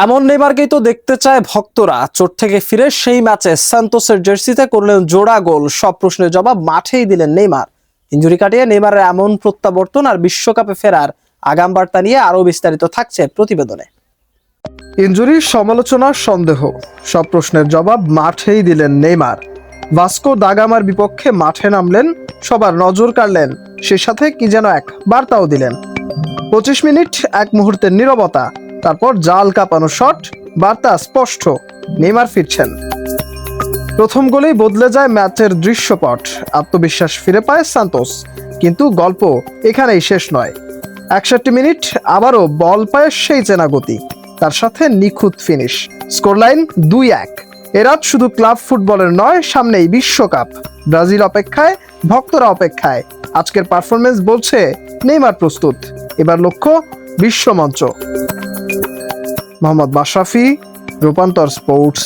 এমন নেইমারকেই তো দেখতে চায় ভক্তরা। চোট থেকে ফিরে সেই ম্যাচে সান্তোসের জার্সিতে করলেন জোড়া গোল। সব প্রশ্নের জবাব মাঠেই দিলেন নেইমার। ইনজুরি কাটিয়ে নেইমারের এমন প্রত্যাবর্তন আর বিশ্বকাপে ফেরার আগাম বার্তা নিয়ে আরো বিস্তারিত থাকছে প্রতিবেদনে। ইনজুরির সমালোচনার সন্দেহ, সব প্রশ্নের জবাব মাঠেই দিলেন নেইমার। ভাস্কো দা গামার বিপক্ষে মাঠে নামলেন, সবার নজর কাড়লেন, সে সাথে কি যেন এক বার্তাও দিলেন। 25 মিনিট এক মুহূর্তের নীরবতা, তারপর জাল কাঁপানো শট, বার্তা স্পষ্ট, নেইমার ফিরছেন। প্রথম গোলেই বদলে যায় ম্যাচের দৃশ্যপট, আত্মবিশ্বাস ফিরে পায় সান্তোস। কিন্তু গল্প এখানেই শেষ নয়। 61 মিনিট আবারও বল পায় সেই চেনা গতি, তার সাথে নিখুঁত ফিনিশ। স্কোরলাইন 2-1। এ রাত শুধু ক্লাব ফুটবলের নয়, সামনেই বিশ্বকাপ। ব্রাজিল অপেক্ষায়, ভক্তরা অপেক্ষায়। আজকের পারফরমেন্স বলছে নেইমার প্রস্তুত, এবার লক্ষ্য বিশ্বমঞ্চ। মোহাম্মদ মাশরাফি, রূপান্তর স্পোর্টস।